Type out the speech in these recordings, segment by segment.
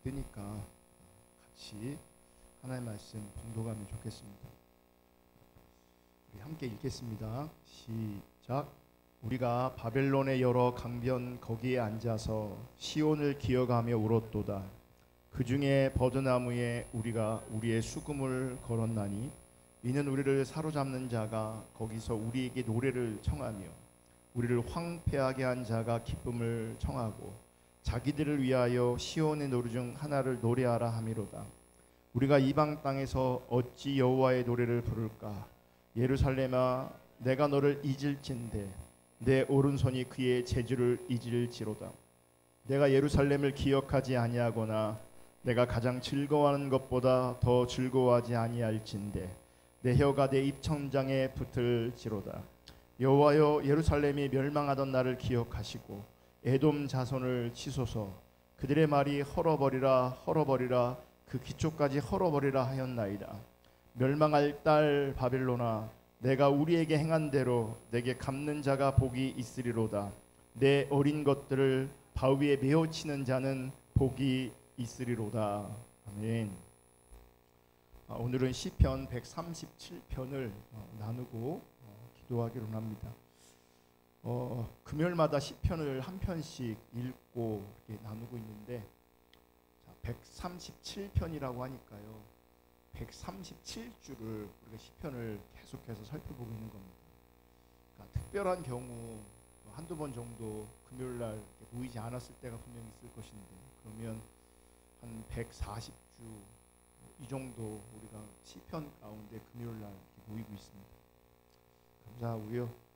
뜨니까 같이 하나님의 말씀 봉독하면 좋겠습니다. 우리 함께 읽겠습니다. 시작. 우리가 바벨론의 여러 강변 거기에 앉아서 시온을 기어가며 울었도다. 그 중에 버드나무에 우리가 우리의 수금을 걸었나니 이는 우리를 사로잡는 자가 거기서 우리에게 노래를 청하며 우리를 황폐하게 한 자가 기쁨을 청하고 자기들을 위하여 시온의 노래 중 하나를 노래하라 함이로다. 우리가 이방 땅에서 어찌 여호와의 노래를 부를까? 예루살렘아, 내가 너를 잊을진대 내 오른손이 그의 재주를 잊을지로다. 내가 예루살렘을 기억하지 아니하거나 내가 가장 즐거워하는 것보다 더 즐거워하지 아니할진대 내 혀가 내 입천장에 붙을지로다. 여호와여, 예루살렘이 멸망하던 날을 기억하시고 에돔 자손을 치소서. 그들의 말이 헐어버리라 헐어버리라 그 기초까지 헐어버리라 하였나이다. 멸망할 딸 바벨론아, 내가 우리에게 행한 대로 내게 갚는 자가 복이 있으리로다. 내 어린 것들을 바위에 메어치는 자는 복이 있으리로다. 아멘. 오늘은 시편 137편을 나누고 기도하기로 합니다. 금요일마다 시편을 한 편씩 읽고 이렇게 나누고 있는데 137편이라고 하니까요, 137주를 우리가 시편을 계속해서 살펴보고 있는 겁니다. 그러니까 특별한 경우 한두 번 정도 금요일날 모이지 않았을 때가 분명히 있을 것인데, 그러면 한 140주 이 정도 우리가 시편 가운데 금요일날 모이고 있습니다. 감사하고요.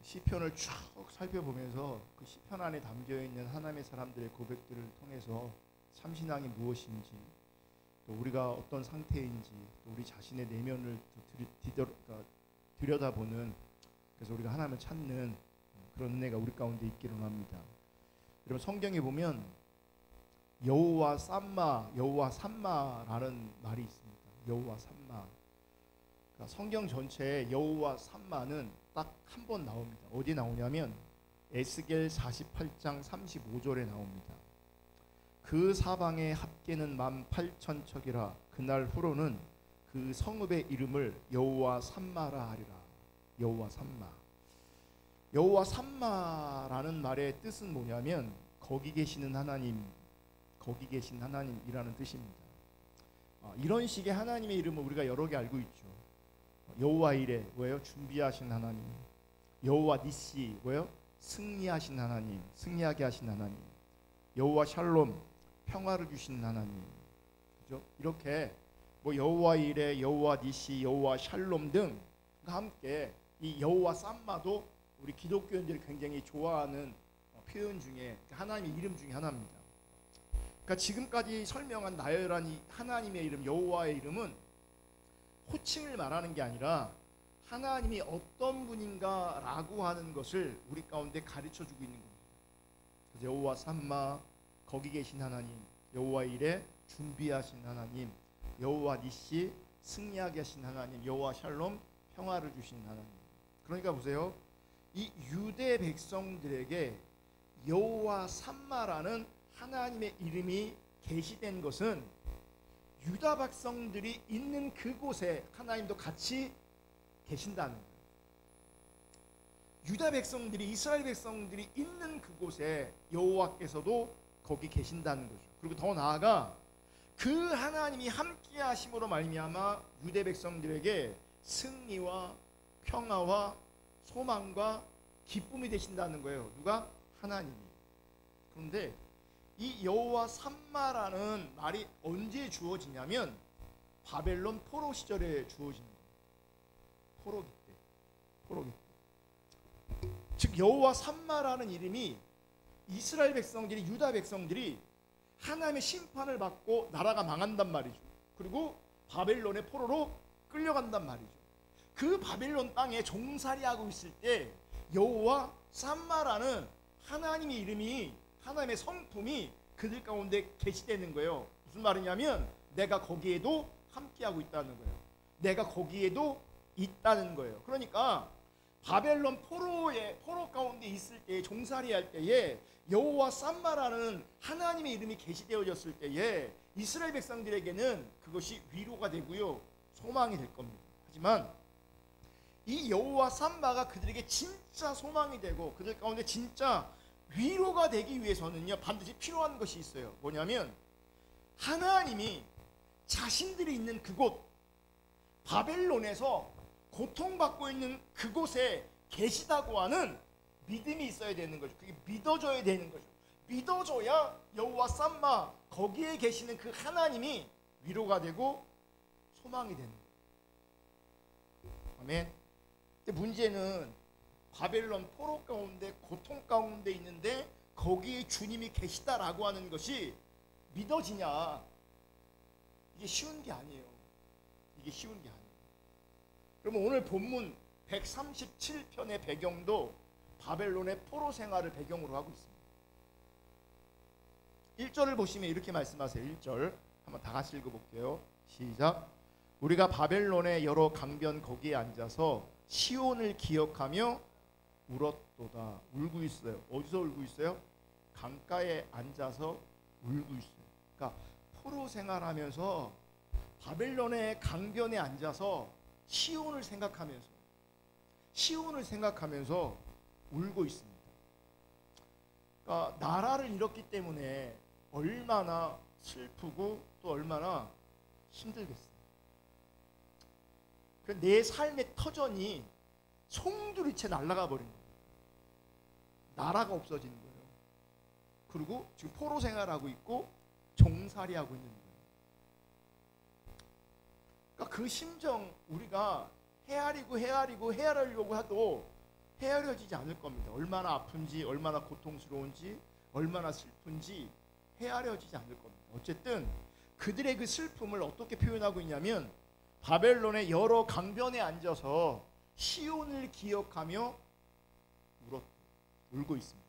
시편을 쭉 살펴보면서 그 시편 안에 담겨있는 하나님의 사람들의 고백들을 통해서 참신앙이 무엇인지, 또 우리가 어떤 상태인지, 또 우리 자신의 내면을 들여다보는, 그래서 우리가 하나님을 찾는 그런 은혜가 우리 가운데 있기를 합니다. 여러분, 성경에 보면 여호와 삼마, 여호와 삼마라는 말이 있습니다. 여호와 삼마. 그러니까 성경 전체에 여호와 삼마는 딱 한 번 나옵니다. 어디 나오냐면 에스겔 48장 35절에 나옵니다. 그 사방의 합계는 18,000척이라 그날 후로는 그 성읍의 이름을 여호와 삼마라 하리라. 여호와 삼마. 여호와 삼마라는 말의 뜻은 뭐냐면 거기 계시는 하나님, 거기 계신 하나님이라는 뜻입니다. 이런 식의 하나님의 이름을 우리가 여러 개 알고 있죠. 여호와 이레, 뭐예요? 준비하신 하나님. 여호와 니시, 뭐예요? 승리하신 하나님, 승리하게 하신 하나님. 여호와 샬롬, 평화를 주신 하나님. 그죠? 이렇게 뭐 여호와 이레, 여호와 니시, 여호와 샬롬 등과 함께 이 여호와 삼마도 우리 기독교인들이 굉장히 좋아하는 표현 중에 하나님의 이름 중에 하나입니다. 그러니까 지금까지 설명한 나열한 이 하나님의 이름, 여호와의 이름은 호칭을 말하는 게 아니라 하나님이 어떤 분인가라고 하는 것을 우리 가운데 가르쳐주고 있는 겁니다. 그래서 여호와 삼마, 거기 계신 하나님, 여호와 이레, 준비하신 하나님, 여호와 니시, 승리하게 하신 하나님, 여호와 샬롬, 평화를 주신 하나님. 그러니까 보세요, 이 유대 백성들에게 여호와 삼마라는 하나님의 이름이 계시된 것은 유다 백성들이 있는 그곳에 하나님도 같이 계신다는 거예요. 유다 백성들이, 이스라엘 백성들이 있는 그곳에 여호와께서도 거기 계신다는 거죠. 그리고 더 나아가 그 하나님이 함께 하심으로 말미암아 유대 백성들에게 승리와 평화와 소망과 기쁨이 되신다는 거예요. 누가? 하나님이. 그런데 이 여호와 삼마라는 말이 언제 주어지냐면 바벨론 포로 시절에 주어진 거예요. 포로기 때. 즉 여호와 삼마라는 이름이 이스라엘 백성들이, 유다 백성들이 하나님의 심판을 받고 나라가 망한단 말이죠. 그리고 바벨론의 포로로 끌려간단 말이죠. 그 바벨론 땅에 종살이하고 있을 때 여호와 삼마라는 하나님의 이름이, 하나님의 성품이 그들 가운데 계시되는 거예요. 무슨 말이냐면 내가 거기에도 함께하고 있다는 거예요. 내가 거기에도 있다는 거예요. 그러니까 바벨론 포로 가운데 있을 때에, 종살이 할 때에 여호와 삼마라는 하나님의 이름이 계시되어졌을 때에 이스라엘 백성들에게는 그것이 위로가 되고요, 소망이 될 겁니다. 하지만 이 여호와 삼마가 그들에게 진짜 소망이 되고 그들 가운데 진짜 위로가 되기 위해서는요, 반드시 필요한 것이 있어요. 뭐냐면 하나님이 자신들이 있는 그곳, 바벨론에서 고통받고 있는 그곳에 계시다고 하는 믿음이 있어야 되는 거죠. 그게 믿어져야 되는 거죠. 믿어져야 여호와 삼마, 거기에 계시는 그 하나님이 위로가 되고 소망이 되는 거예요. 아멘. 근데 문제는 바벨론 포로 가운데, 고통 가운데 있는데 거기에 주님이 계시다라고 하는 것이 믿어지냐? 이게 쉬운 게 아니에요. 이게 쉬운 게 아니에요. 그러면 오늘 본문 137편의 배경도 바벨론의 포로 생활을 배경으로 하고 있습니다. 1절을 보시면 이렇게 말씀하세요. 1절 한번 다 같이 읽어볼게요. 시작. 우리가 바벨론의 여러 강변 거기에 앉아서 시온을 기억하며 울었도다. 울고 있어요. 어디서 울고 있어요? 강가에 앉아서 울고 있어요. 그러니까 포로 생활하면서 바벨론의 강변에 앉아서 시온을 생각하면서 울고 있습니다. 그러니까 나라를 잃었기 때문에 얼마나 슬프고 또 얼마나 힘들겠어요. 내 삶의 터전이 송두리째 날아가 버린 거예요. 나라가 없어지는 거예요. 그리고 지금 포로 생활하고 있고 종살이하고 있는 거예요. 그러니까 그 심정 우리가 헤아리려고 해도 헤아려지지 않을 겁니다. 얼마나 아픈지, 얼마나 고통스러운지, 얼마나 슬픈지 헤아려지지 않을 겁니다. 어쨌든 그들의 그 슬픔을 어떻게 표현하고 있냐면 바벨론의 여러 강변에 앉아서 시온을 기억하며 울고 있습니다.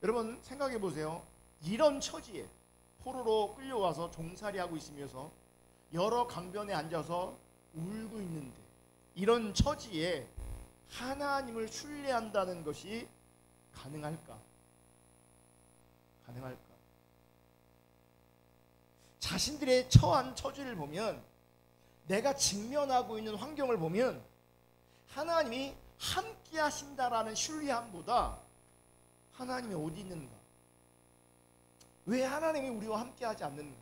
여러분 생각해 보세요. 이런 처지에 포로로 끌려와서 종살이하고 있으면서 여러 강변에 앉아서 울고 있는데, 이런 처지에 하나님을 신뢰한다는 것이 가능할까? 자신들의 처한 처지를 보면, 내가 직면하고 있는 환경을 보면 하나님이 함께 하신다라는 신뢰함보다 하나님이 어디 있는가? 왜 하나님이 우리와 함께 하지 않는가?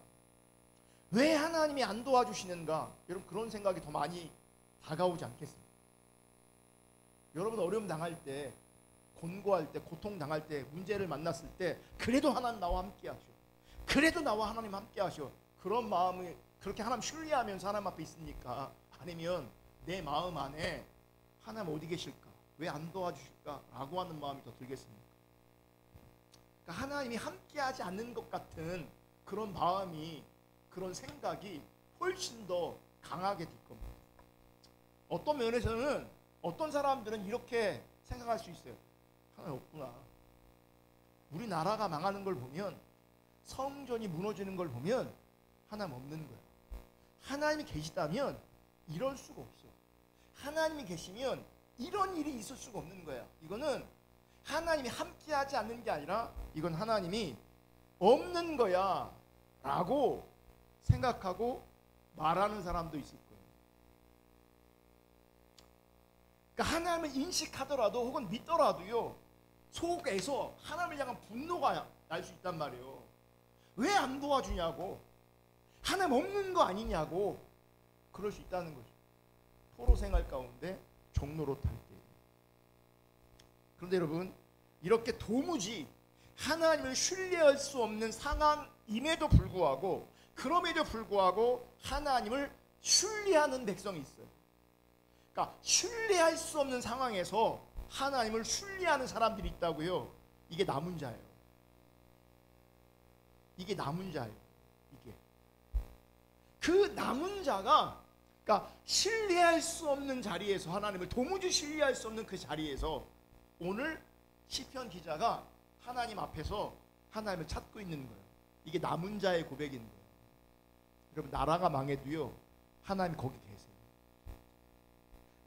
왜 하나님이 안 도와주시는가? 여러분 그런 생각이 더 많이 다가오지 않겠습니까? 여러분 어려움 당할 때, 곤고할 때, 고통 당할 때, 문제를 만났을 때 그래도 하나님 나와 함께 하셔. 그래도 나와 하나님 함께 하셔. 그런 마음을 그렇게 하나님 신뢰하면서 하나님 앞에 있습니까? 아니면 내 마음 안에 하나님 어디 계실까? 왜 안 도와주실까? 라고 하는 마음이 더 들겠습니까? 그러니까 하나님이 함께 하지 않는 것 같은 그런 마음이, 그런 생각이 훨씬 더 강하게 될 겁니다. 어떤 면에서는 어떤 사람들은 이렇게 생각할 수 있어요. 하나님 없구나. 우리나라가 망하는 걸 보면, 성전이 무너지는 걸 보면 하나님 없는 거야. 하나님이 계시다면 이럴 수가 없어. 하나님이 계시면 이런 일이 있을 수가 없는 거야. 이거는 하나님이 함께하지 않는 게 아니라 이건 하나님이 없는 거야 라고 생각하고 말하는 사람도 있을 거예요. 그러니까 하나님을 인식하더라도 혹은 믿더라도요, 속에서 하나님을 향한 분노가 날 수 있단 말이에요. 왜 안 도와주냐고, 하나님 없는 거 아니냐고 그럴 수 있다는 거죠. 포로 생활 가운데 종로로 탈 때. 그런데 여러분, 이렇게 도무지 하나님을 신뢰할 수 없는 상황임에도 불구하고, 그럼에도 불구하고 하나님을 신뢰하는 백성이 있어요. 그러니까 신뢰할 수 없는 상황에서 하나님을 신뢰하는 사람들이 있다고요. 이게 남은 자예요. 이게 남은 자예요. 이게 그 남은 자가, 그러니까 신뢰할 수 없는 자리에서, 하나님을 도무지 신뢰할 수 없는 그 자리에서 오늘 시편 기자가 하나님 앞에서 하나님을 찾고 있는 거예요. 이게 남은 자의 고백인 거예요. 여러분 나라가 망해도요, 하나님 거기 계세요.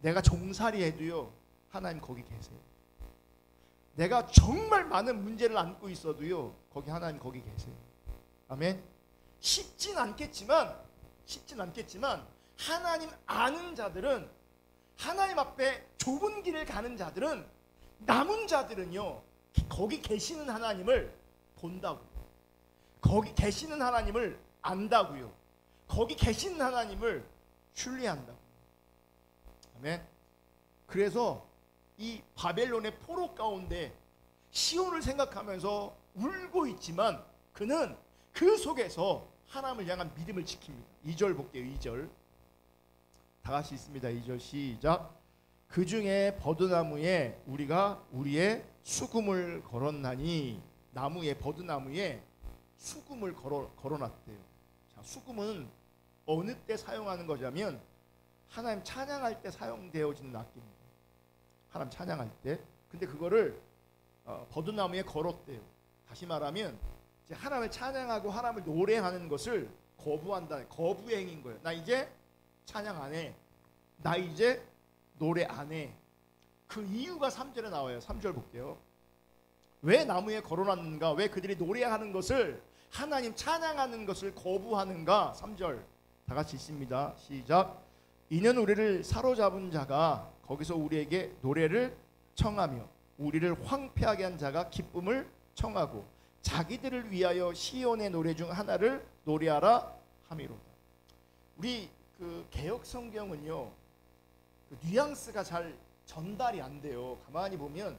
내가 종살이 해도요, 하나님 거기 계세요. 내가 정말 많은 문제를 안고 있어도요, 거기 하나님 거기 계세요. 아멘. 쉽진 않겠지만 하나님 아는 자들은, 하나님 앞에 좁은 길을 가는 자들은, 남은 자들은요, 거기 계시는 하나님을 본다고요. 거기 계시는 하나님을 안다고요. 거기 계시는 하나님을 신뢰한다고요. 아멘. 그래서 이 바벨론의 포로 가운데 시온을 생각하면서 울고 있지만 그는 그 속에서 하나님을 향한 믿음을 지킵니다. 2절 볼게요. 2절 다 같이 있습니다. 2절 시작. 그 중에 버드나무에 우리가 우리의 수금을 걸었나니, 나무에, 버드나무에 수금을 걸어놨대요. 자, 수금은 어느 때 사용하는 거냐면 하나님 찬양할 때 사용되어지는 악기입니다. 하나님 찬양할 때. 근데 그거를 버드나무에 걸었대요. 다시 말하면 이제 하나님을 찬양하고 하나님을 노래하는 것을 거부한다. 거부의 행인 거예요. 나 이제 찬양 안 해. 나 이제 노래 안 해. 그 이유가 3절에 나와요. 3절 볼게요. 왜 나무에 걸어놨는가? 왜 그들이 노래하는 것을, 하나님 찬양하는 것을 거부하는가? 3절 다 같이 있습니다. 시작. 이는 우리를 사로잡은 자가 거기서 우리에게 노래를 청하며 우리를 황폐하게 한 자가 기쁨을 청하고 자기들을 위하여 시온의 노래 중 하나를 노래하라 함이로다. 우리 그 개역 성경은요, 그 뉘앙스가 잘 전달이 안 돼요. 가만히 보면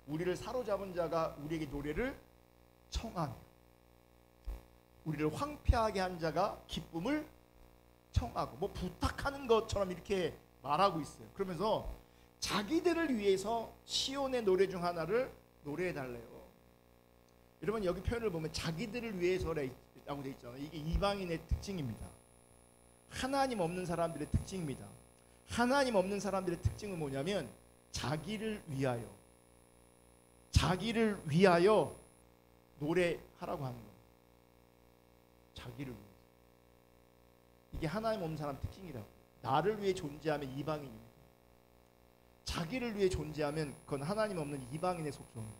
우리를 사로잡은 자가 우리에게 노래를 청하며 우리를 황폐하게 한 자가 기쁨을 청하고, 뭐 부탁하는 것처럼 이렇게 말하고 있어요. 그러면서 자기들을 위해서 시온의 노래 중 하나를 노래해 달래요. 여러분 여기 표현을 보면 자기들을 위해서라고 돼 있잖아요. 이게 이방인의 특징입니다. 하나님 없는 사람들의 특징입니다. 하나님 없는 사람들의 특징은 뭐냐면 자기를 위하여 노래하라고 하는 거예요. 자기를 위해서. 이게 하나님 없는 사람 특징이라고. 나를 위해 존재하면 이방인입니다. 자기를 위해 존재하면 그건 하나님 없는 이방인의 속성입니다.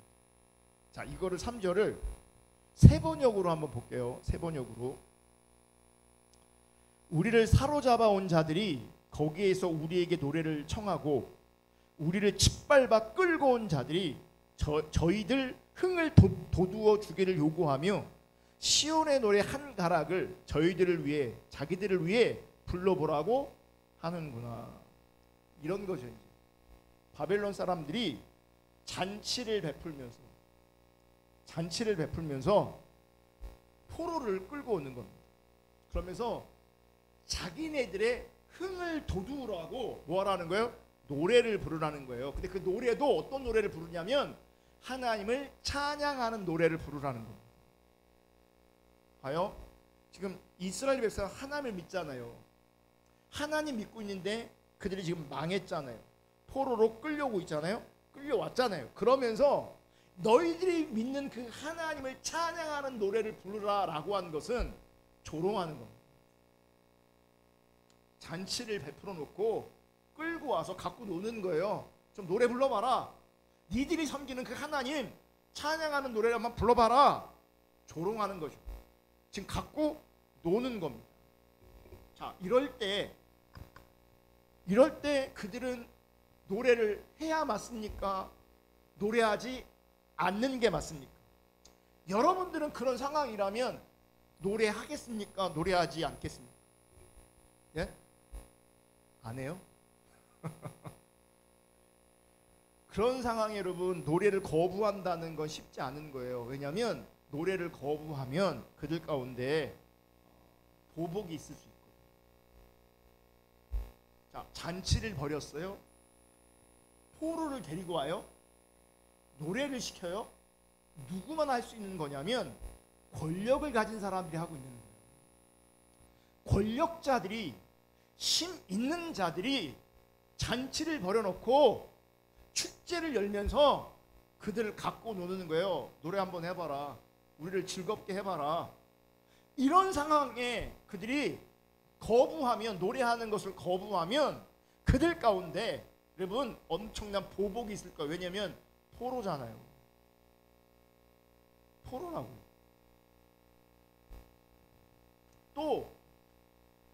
자, 이거를 3절을 세 번역으로 한번 볼게요. 세 번역으로. 우리를 사로잡아 온 자들이 거기에서 우리에게 노래를 청하고 우리를 짓밟아 끌고 온 자들이 저희들 흥을 돋우어 주기를 요구하며 시온의 노래 한 가락을 저희들을 위해, 자기들을 위해 불러보라고 하는구나. 이런 거죠. 이제 바벨론 사람들이 잔치를 베풀면서 포로를 끌고 오는 겁니다. 그러면서 자기네들의 흥을 돋우라고 뭐 하라는 거예요? 노래를 부르라는 거예요. 근데 그 노래도 어떤 노래를 부르냐면 하나님을 찬양하는 노래를 부르라는 겁니다. 봐요. 지금 이스라엘 백성은 하나님을 믿잖아요. 하나님 믿고 있는데 그들이 지금 망했잖아요. 포로로 끌려오고 있잖아요. 끌려왔잖아요. 그러면서 너희들이 믿는 그 하나님을 찬양하는 노래를 부르라라고 한 것은 조롱하는 겁니다. 잔치를 베풀어 놓고 끌고 와서 갖고 노는 거예요. 좀 노래 불러봐라. 니들이 섬기는 그 하나님 찬양하는 노래를 한번 불러봐라. 조롱하는 거죠. 지금 갖고 노는 겁니다. 자, 이럴 때 그들은 노래를 해야 맞습니까? 노래하지 않는 게 맞습니까? 여러분들은 그런 상황이라면 노래하겠습니까? 노래하지 않겠습니까? 예? 안 해요? 그런 상황에 여러분 노래를 거부한다는 건 쉽지 않은 거예요. 왜냐하면 노래를 거부하면 그들 가운데 보복이 있을 수 있거든요. 자, 잔치를 벌였어요. 포로를 데리고 와요. 노래를 시켜요. 누구만 할 수 있는 거냐면 권력을 가진 사람들이 하고 있는 거예요. 권력자들이, 힘 있는 자들이 잔치를 벌여놓고 축제를 열면서 그들을 갖고 노는 거예요. 노래 한번 해봐라. 우리를 즐겁게 해봐라. 이런 상황에 그들이 거부하면, 노래하는 것을 거부하면 그들 가운데 여러분 엄청난 보복이 있을 거예요. 왜냐하면 포로잖아요. 포로라고. 또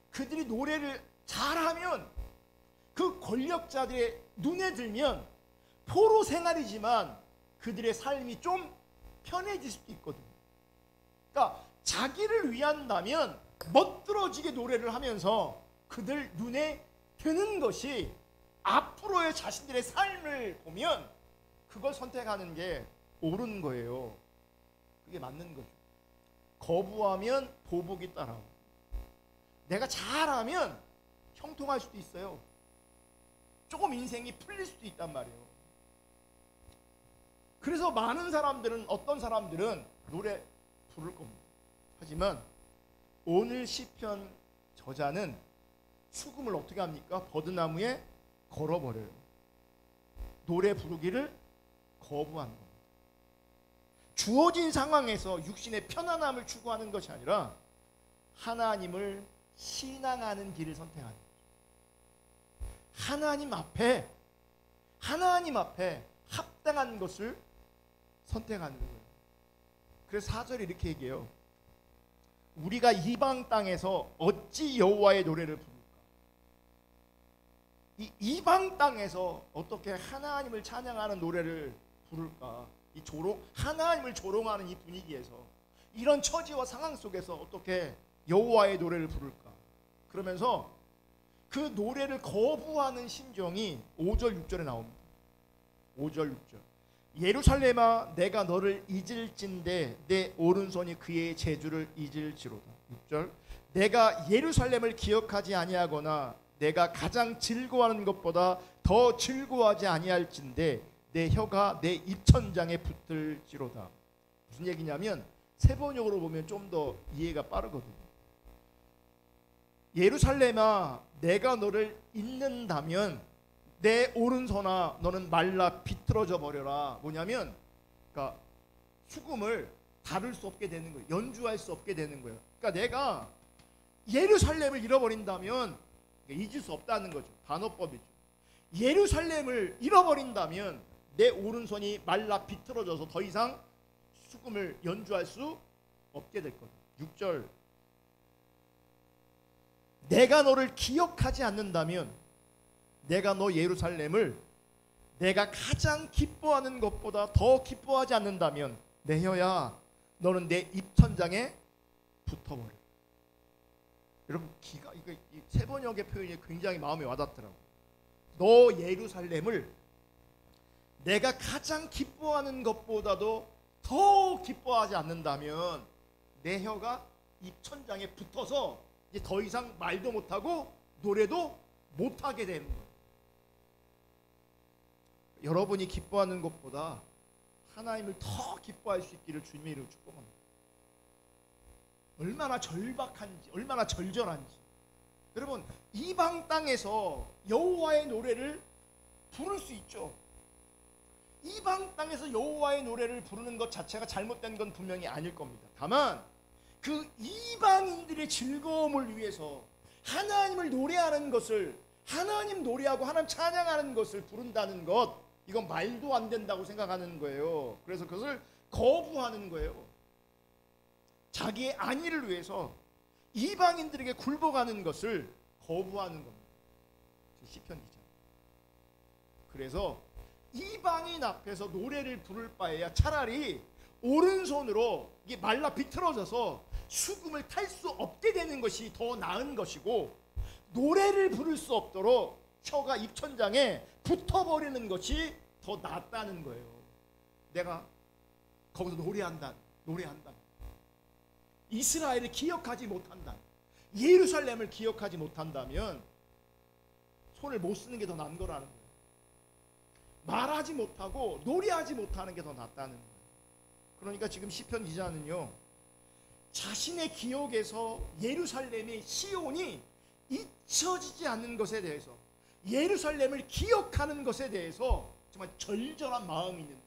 그들이 노래를 잘하면 그 권력자들의 눈에 들면 포로 생활이지만 그들의 삶이 좀 편해질 수도 있거든요. 그러니까 자기를 위한다면 멋들어지게 노래를 하면서 그들 눈에 드는 것이 앞으로의 자신들의 삶을 보면 그걸 선택하는 게 옳은 거예요. 그게 맞는 거죠. 거부하면 보복이 따라오고 내가 잘하면 형통할 수도 있어요. 조금 인생이 풀릴 수도 있단 말이에요. 그래서 많은 사람들은 어떤 사람들은 노래 부를 겁니다. 하지만 오늘 시편 저자는 수금을 어떻게 합니까? 버드나무에 걸어버려요. 노래 부르기를 거부하는 겁니다. 주어진 상황에서 육신의 편안함을 추구하는 것이 아니라 하나님을 신앙하는 길을 선택하는 거죠. 하나님 앞에 합당한 것을 선택하는 거예요. 그래서 4절에 이렇게 얘기해요. 우리가 이방 땅에서 어찌 여호와의 노래를 부를까? 이 이방 땅에서 어떻게 하나님을 찬양하는 노래를 부를까? 하나님을 조롱하는 이 분위기에서 이런 처지와 상황 속에서 어떻게 여호와의 노래를 부를까? 그러면서 그 노래를 거부하는 심정이 5절 6절에 나옵니다. 5절 6절. 예루살렘아 내가 너를 잊을진대 내 오른손이 그의 재주를 잊을지로다. 6절. 내가 예루살렘을 기억하지 아니하거나 내가 가장 즐거워하는 것보다 더 즐거워하지 아니할진대 내 혀가 내 입천장에 붙을지로다. 무슨 얘기냐면 세번역으로 보면 좀 더 이해가 빠르거든요. 예루살렘아 내가 너를 잊는다면 내 오른손아 너는 말라 비틀어져 버려라. 뭐냐면 그러니까 수금을 다룰 수 없게 되는 거예요. 연주할 수 없게 되는 거예요. 그러니까 내가 예루살렘을 잃어버린다면 잊을 수 없다는 거죠. 단어법이죠. 예루살렘을 잃어버린다면 내 오른손이 말라 비틀어져서 더 이상 수금을 연주할 수 없게 될 거다. 6절. 내가 너를 기억하지 않는다면 내가 너 예루살렘을 내가 가장 기뻐하는 것보다 더 기뻐하지 않는다면 내 혀야 너는 내 입천장에 붙어버려. 여러분 이거 세번역의 표현이 굉장히 마음에 와닿더라고요. 너 예루살렘을 내가 가장 기뻐하는 것보다도 더 기뻐하지 않는다면 내 혀가 입천장에 붙어서 이제 더 이상 말도 못하고 노래도 못하게 되는 거예요. 여러분이 기뻐하는 것보다 하나님을 더 기뻐할 수 있기를 주님의 이름으로 축복합니다. 얼마나 절박한지, 얼마나 절절한지. 여러분 이방 땅에서 여호와의 노래를 부를 수 있죠. 이방 땅에서 여호와의 노래를 부르는 것 자체가 잘못된 건 분명히 아닐 겁니다. 다만 그 이방인들의 즐거움을 위해서 하나님을 노래하는 것을, 하나님 노래하고 하나님 찬양하는 것을 부른다는 것, 이건 말도 안 된다고 생각하는 거예요. 그래서 그것을 거부하는 거예요. 자기의 안위를 위해서 이방인들에게 굴복하는 것을 거부하는 겁니다. 시편 기자. 그래서 이방인 앞에서 노래를 부를 바에야 차라리 오른손으로 이게 말라 비틀어져서 수금을 탈 수 없게 되는 것이 더 나은 것이고, 노래를 부를 수 없도록 혀가 입천장에 붙어버리는 것이 더 낫다는 거예요. 내가 거기서 노래한다. 이스라엘을 기억하지 못한다. 예루살렘을 기억하지 못한다면 손을 못 쓰는 게 더 나은 거라는 거예요. 말하지 못하고 노래하지 못하는 게 더 낫다는 거예요. 그러니까 지금 시편 기자는요, 자신의 기억에서 예루살렘의 시온이 잊혀지지 않는 것에 대해서, 예루살렘을 기억하는 것에 대해서 정말 절절한 마음이 있는,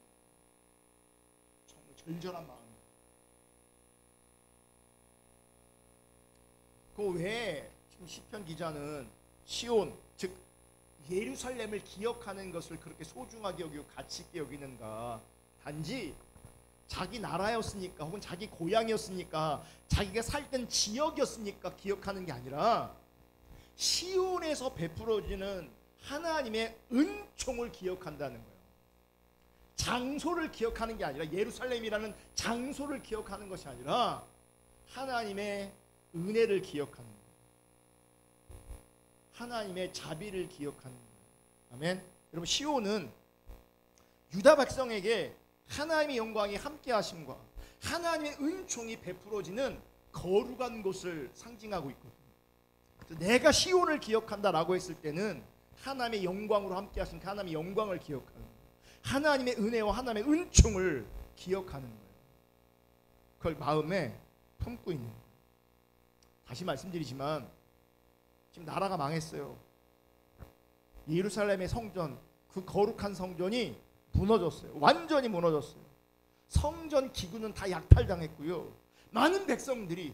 정말 절절한 마음이. 그 외에 지금 시편 기자는 시온, 즉 예루살렘을 기억하는 것을 그렇게 소중하게 여기고 가치 있게 여기는가? 단지 자기 나라였으니까, 혹은 자기 고향이었으니까, 자기가 살던 지역이었으니까 기억하는 게 아니라 시온에서 베풀어지는 하나님의 은총을 기억한다는 거예요. 장소를 기억하는 게 아니라, 예루살렘이라는 장소를 기억하는 것이 아니라 하나님의 은혜를 기억하는 거예요. 하나님의 자비를 기억하는 거예요. 아멘. 여러분, 시온은 유다 백성에게 하나님의 영광이 함께 하심과 하나님의 은총이 베풀어지는 거룩한 곳을 상징하고 있거든요. 내가 시온을 기억한다라고 했을 때는 하나님의 영광으로 함께 하신 하나님의 영광을 기억하는 거예요. 하나님의 은혜와 하나님의 은총을 기억하는 거예요. 그걸 마음에 품고 있는 거예요. 다시 말씀드리지만 지금 나라가 망했어요. 예루살렘의 성전, 그 거룩한 성전이 무너졌어요. 완전히 무너졌어요. 성전 기구는 다 약탈당했고요. 많은 백성들이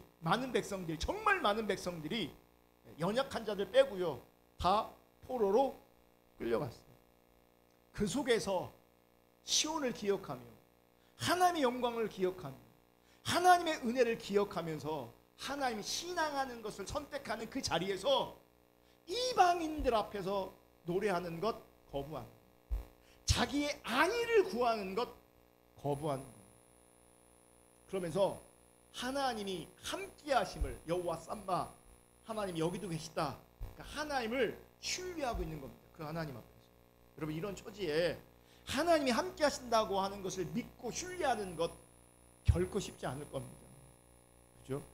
정말 많은 백성들이, 연약한 자들 빼고요, 다 포로로 끌려갔어요. 그 속에서 시온을 기억하며 하나님의 영광을 기억하며 하나님의 은혜를 기억하면서 하나님이 신앙하는 것을 선택하는 그 자리에서 이방인들 앞에서 노래하는 것 거부하는 것, 자기의 안위를 구하는 것 거부하는 것. 그러면서 하나님이 함께 하심을, 여호와 삼바, 하나님이 여기도 계시다, 그러니까 하나님을 신뢰하고 있는 겁니다. 그 하나님 앞에서. 여러분, 이런 처지에 하나님이 함께 하신다고 하는 것을 믿고 신뢰하는 것 결코 쉽지 않을 겁니다. 그렇죠?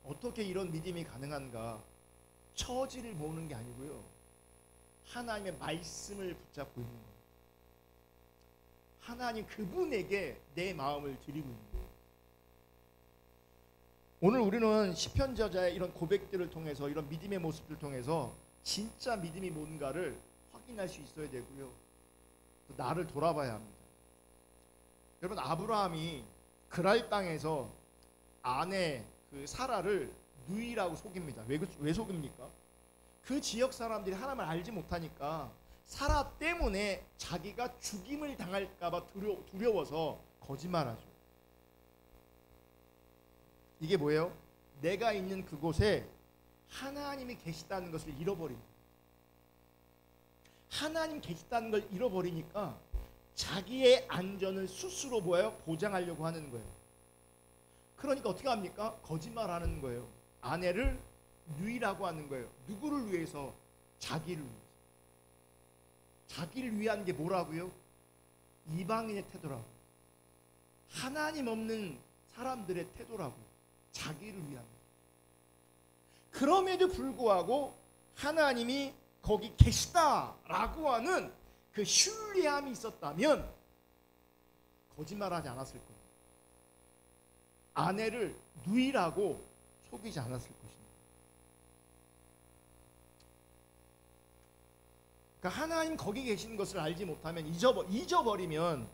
어떻게 이런 믿음이 가능한가? 처지를 모으는 게 아니고요, 하나님의 말씀을 붙잡고 있는 거예요. 하나님 그분에게 내 마음을 드리고 있는 거예요. 오늘 우리는 시편 저자의 이런 고백들을 통해서, 이런 믿음의 모습을 통해서 진짜 믿음이 뭔가를 확인할 수 있어야 되고요, 또 나를 돌아봐야 합니다. 여러분, 아브라함이 그랄 땅에서 아내 그 사라를 누이라고 속입니다. 왜 속입니까? 그 지역 사람들이 하나님을 알지 못하니까 사라 때문에 자기가 죽임을 당할까봐 두려워서 거짓말하죠. 이게 뭐예요? 내가 있는 그곳에 하나님이 계시다는 것을 잃어버립니다. 하나님 계시다는 걸 잃어버리니까 자기의 안전을 스스로 뭐예요? 보장하려고 하는 거예요. 그러니까 어떻게 합니까? 거짓말하는 거예요. 아내를 누이라고 하는 거예요. 누구를 위해서? 자기를 위해서. 자기를 위한 게 뭐라고요? 이방인의 태도라고. 하나님 없는 사람들의 태도라고. 자기를 위한. 그럼에도 불구하고 하나님이 거기 계시다라고 하는 그 신뢰함이 있었다면 거짓말하지 않았을 거예요. 아내를 누이라고 속이지 않았을 것입니다. 그러니까 하나님 거기 계신 것을 알지 못하면, 잊어버리면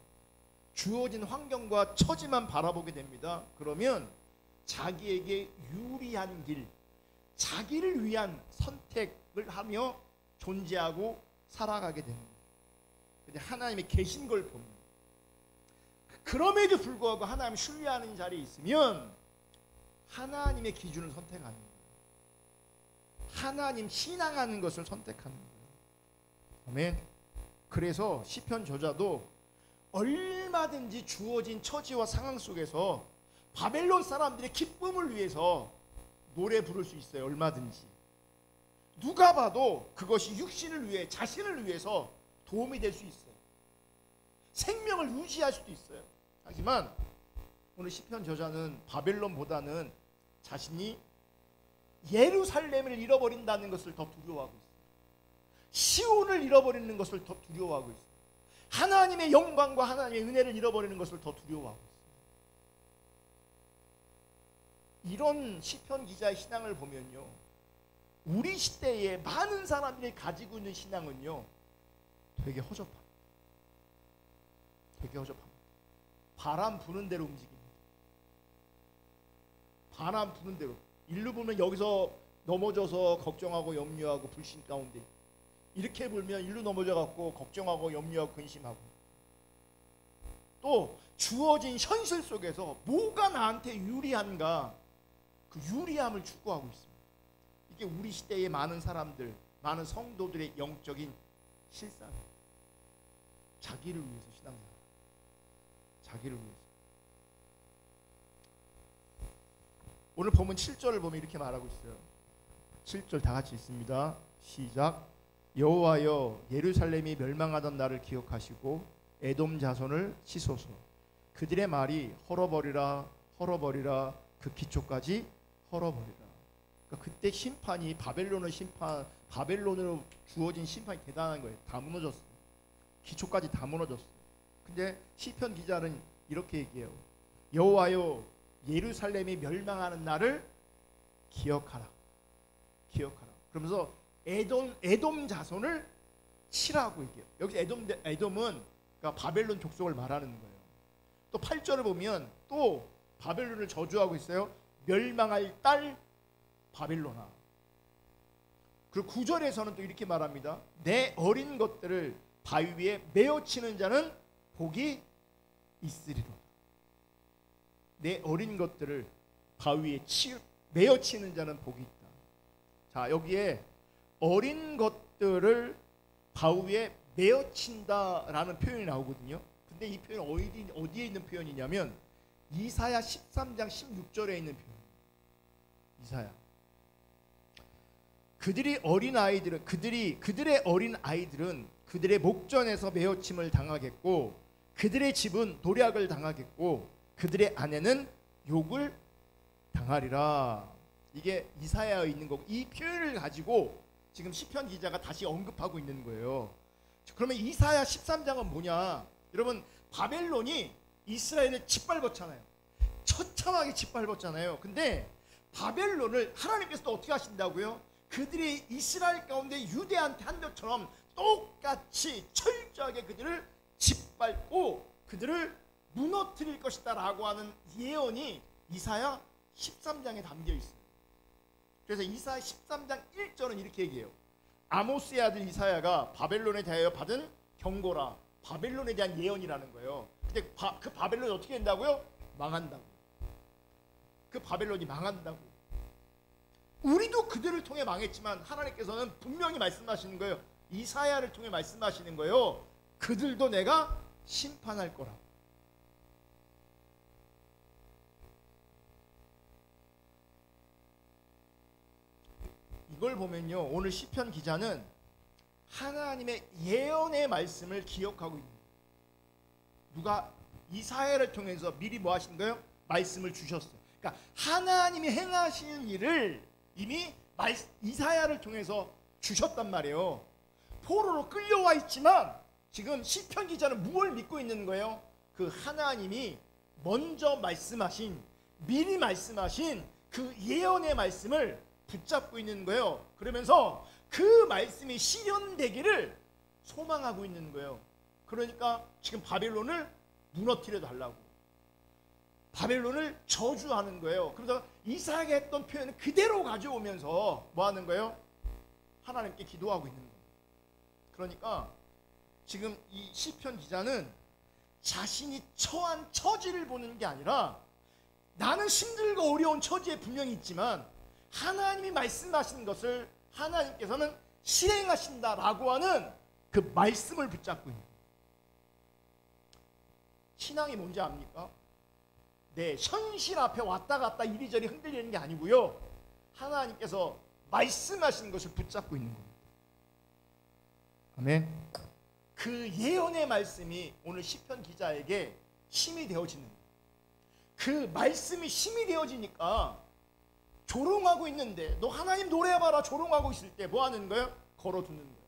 주어진 환경과 처지만 바라보게 됩니다. 그러면 자기에게 유리한 길, 자기를 위한 선택을 하며 존재하고 살아가게 됩니다. 근데 하나님이 계신 걸 봅니다. 그럼에도 불구하고 하나님 신뢰하는 자리에 있으면 하나님의 기준을 선택하는 거예요. 하나님 신앙하는 것을 선택하는 거예요. 아멘. 그래서 시편 저자도 얼마든지 주어진 처지와 상황 속에서 바벨론 사람들의 기쁨을 위해서 노래 부를 수 있어요. 얼마든지. 누가 봐도 그것이 육신을 위해, 자신을 위해서 도움이 될 수 있어요. 생명을 유지할 수도 있어요. 하지만 오늘 시편 저자는 바벨론보다는 자신이 예루살렘을 잃어버린다는 것을 더 두려워하고 있어요. 시온을 잃어버리는 것을 더 두려워하고 있어요. 하나님의 영광과 하나님의 은혜를 잃어버리는 것을 더 두려워하고 있어요. 이런 시편 기자의 신앙을 보면요, 우리 시대에 많은 사람들이 가지고 있는 신앙은요, 되게 허접합니다. 되게 허접합니다. 바람 부는 대로 움직입니다. 바람 부는 대로. 일로 보면 여기서 넘어져서 걱정하고 염려하고 불신 가운데 이렇게 불면 일로 넘어져 갖고 걱정하고 염려하고 근심하고 또 주어진 현실 속에서 뭐가 나한테 유리한가 그 유리함을 추구하고 있습니다. 이게 우리 시대의 많은 사람들 많은 성도들의 영적인 실상이에요. 자기를 위해서 신앙생활 자기를 위해서 오늘 보면 7절을 보면 이렇게 말하고 있어요. 7절 다 같이 있습니다. 시작. 여호와여 예루살렘이 멸망하던 날을 기억하시고 에돔 자손을 치소서. 그들의 말이 헐어버리라 헐어버리라 그 기초까지 헐어버리라. 그러니까 그때 심판이 바벨론의 심판 바벨론으로 주어진 심판이 대단한 거예요. 다 무너졌어요. 기초까지 다 무너졌어요. 근데 시편 기자는 이렇게 얘기해요. 여호와여 예루살렘이 멸망하는 날을 기억하라. 기억하라. 그러면서 에돔 자손을 치라고 얘기해요. 여기 에돔은 그러니까 바벨론 족속을 말하는 거예요. 또 8절을 보면 또 바벨론을 저주하고 있어요. 멸망할 딸 바벨론아. 그리고 9절에서는 또 이렇게 말합니다. 내 어린 것들을 바위 위에 메어치는 자는 복이 있으리로다. 내 어린 것들을 바위 위에 메어치는 자는 복이 있다. 자, 여기에 어린 것들을 바위 위에 메어친다라는 표현이 나오거든요. 근데 이 표현 어디에 있는 표현이냐면 이사야 13장 16절에 있는 표현이에요. 이사야. 그들의 어린 아이들은 그들의 목전에서 메어침을 당하겠고 그들의 집은 도략을 당하겠고 그들의 아내는 욕을 당하리라. 이게 이사야에 있는 거고 이 표현을 가지고 지금 시편 기자가 다시 언급하고 있는 거예요. 그러면 이사야 13장은 뭐냐? 여러분 바벨론이 이스라엘을 짓밟았잖아요. 처참하게 짓밟았잖아요. 근데 바벨론을 하나님께서 또 어떻게 하신다고요? 그들이 이스라엘 가운데 유대한테 한 것처럼 똑같이 철저하게 그들을 짓밟고 그들을 무너뜨릴 것이다 라고 하는 예언이 이사야 13장에 담겨 있어요. 그래서 이사야 13장 1절은 이렇게 얘기해요. 아모스의 아들 이사야가 바벨론에 대하여 받은 경고라. 바벨론에 대한 예언이라는 거예요. 근데 그 바벨론이 어떻게 된다고요? 망한다고. 그 바벨론이 망한다고. 우리도 그들을 통해 망했지만 하나님께서는 분명히 말씀하시는 거예요. 이사야를 통해 말씀하시는 거예요. 그들도 내가 심판할 거라. 이걸 보면요, 오늘 시편 기자는 하나님의 예언의 말씀을 기억하고 있는 거예요. 누가 이사야를 통해서 미리 뭐 하신 거예요? 말씀을 주셨어요. 그러니까 하나님이 행하시는 일을 이미 이사야를 통해서 주셨단 말이에요. 포로로 끌려와 있지만 지금 시편 기자는 무엇을 믿고 있는 거예요? 그 하나님이 먼저 말씀하신, 미리 말씀하신 그 예언의 말씀을 붙잡고 있는 거예요. 그러면서 그 말씀이 실현되기를 소망하고 있는 거예요. 그러니까 지금 바벨론을 무너뜨려 달라고, 바벨론을 저주하는 거예요. 그래서 이사야가 했던 표현을 그대로 가져오면서 뭐 하는 거예요? 하나님께 기도하고 있는 거예요. 그러니까 지금 이 시편 기자는 자신이 처한 처지를 보는 게 아니라 나는 힘들고 어려운 처지에 분명히 있지만 하나님이 말씀하신 것을 하나님께서는 실행하신다라고 하는 그 말씀을 붙잡고 있는 거예요. 신앙이 뭔지 압니까? 네, 현실 앞에 왔다 갔다 이리저리 흔들리는 게 아니고요, 하나님께서 말씀하신 것을 붙잡고 있는 겁니다. 아멘. 그 예언의 말씀이 오늘 시편 기자에게 힘이 되어지는 거예요. 그 말씀이 힘이 되어지니까 조롱하고 있는데, 너 하나님 노래해봐라 조롱하고 있을 때 뭐 하는 거예요? 걸어두는 거예요.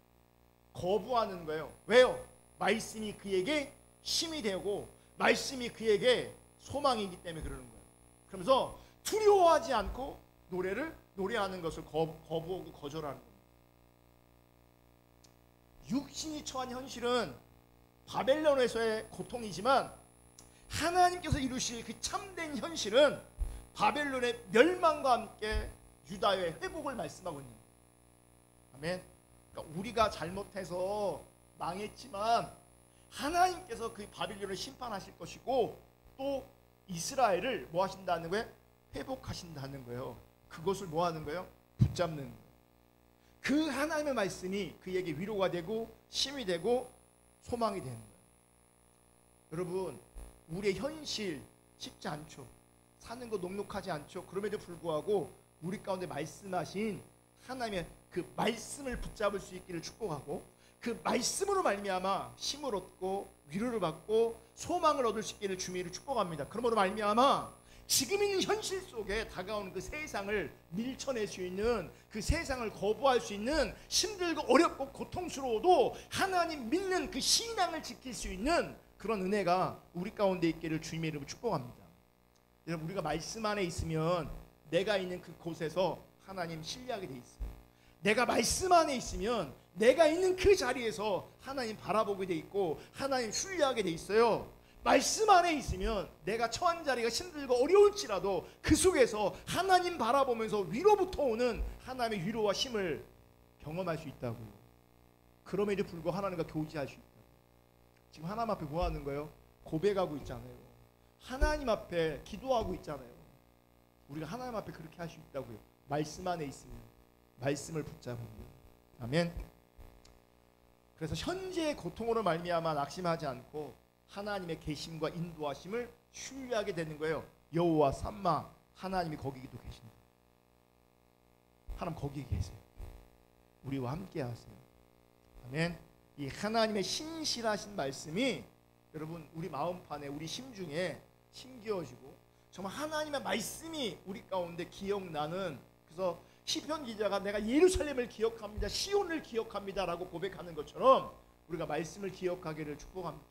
거부하는 거예요. 왜요? 말씀이 그에게 힘이 되고 말씀이 그에게 소망이기 때문에 그러는 거예요. 그러면서 두려워하지 않고 노래하는 것을 거부하고 거절하는 거예요. 육신이 처한 현실은 바벨론에서의 고통이지만 하나님께서 이루실 그 참된 현실은 바벨론의 멸망과 함께 유다의 회복을 말씀하고 있는 거예요. 아멘. 그러니까 우리가 잘못해서 망했지만 하나님께서 그 바빌론을 심판하실 것이고 또 이스라엘을 뭐 하신다는 거예요? 회복하신다는 거예요. 그것을 뭐 하는 거예요? 붙잡는 거예요. 그 하나님의 말씀이 그에게 위로가 되고 힘이 되고 소망이 되는 거예요. 여러분, 우리의 현실 쉽지 않죠. 사는 거 녹록하지 않죠. 그럼에도 불구하고 우리 가운데 말씀하신 하나님의 그 말씀을 붙잡을 수 있기를 축복하고 그 말씀으로 말미암아 힘을 얻고 위로를 받고 소망을 얻을 수 있기를 주님을 축복합니다. 그러므로 말미암아 지금 있는 현실 속에 다가오는 그 세상을 밀쳐낼 수 있는, 그 세상을 거부할 수 있는, 힘들고 어렵고 고통스러워도 하나님 믿는 그 신앙을 지킬 수 있는 그런 은혜가 우리 가운데 있기를 주님의 이름으로 축복합니다. 여러분, 우리가 말씀 안에 있으면 내가 있는 그 곳에서 하나님 신뢰하게 돼 있어요. 내가 말씀 안에 있으면 내가 있는 그 자리에서 하나님 바라보게 돼 있고 하나님 신뢰하게 돼 있어요. 말씀 안에 있으면 내가 처한 자리가 힘들고 어려울지라도 그 속에서 하나님 바라보면서 위로부터 오는 하나님의 위로와 힘을 경험할 수 있다고요. 그럼에도 불구하고 하나님과 교제할 수 있다고. 지금 하나님 앞에 뭐 하는 거예요? 고백하고 있잖아요. 하나님 앞에 기도하고 있잖아요. 우리가 하나님 앞에 그렇게 할 수 있다고요. 말씀 안에 있으면 말씀을 붙잡으면. 아멘. 그래서 현재의 고통으로 말미암아 낙심하지 않고 하나님의 계심과 인도하심을 신뢰하게 되는 거예요. 여호와 삼마, 하나님이 거기도 계신다. 하나님 거기 계세요. 우리와 함께 하세요. 아멘. 이 하나님의 신실하신 말씀이 여러분 우리 마음판에, 우리 심중에 심겨지고 정말 하나님의 말씀이 우리 가운데 기억나는, 그래서 시편 기자가 내가 예루살렘을 기억합니다, 시온을 기억합니다라고 고백하는 것처럼 우리가 말씀을 기억하기를 축복합니다.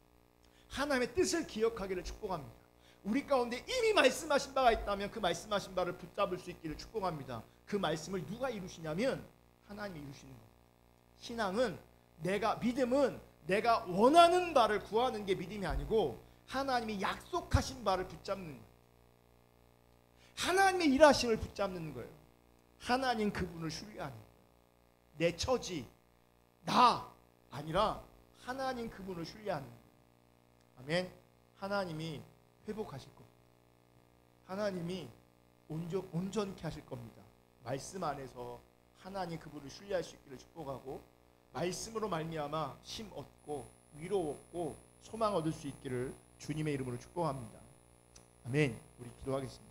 하나님의 뜻을 기억하기를 축복합니다. 우리 가운데 이미 말씀하신 바가 있다면 그 말씀하신 바를 붙잡을 수 있기를 축복합니다. 그 말씀을 누가 이루시냐면 하나님이 이루시는 겁니다. 신앙은 믿음은 내가 원하는 바를 구하는 게 믿음이 아니고 하나님이 약속하신 바를 붙잡는 거예요. 하나님의 일하심을 붙잡는 거예요. 하나님 그분을 신뢰하는 거예요. 내 처지, 나 아니라 하나님 그분을 신뢰하는 거예요. 아멘. 하나님이 회복하실 겁니다. 하나님이 온전케 하실 겁니다. 말씀 안에서 하나님 그분을 신뢰할 수 있기를 축복하고 말씀으로 말미암아 힘 얻고 위로 얻고 소망 얻을 수 있기를 주님의 이름으로 축복합니다. 아멘. 우리 기도하겠습니다.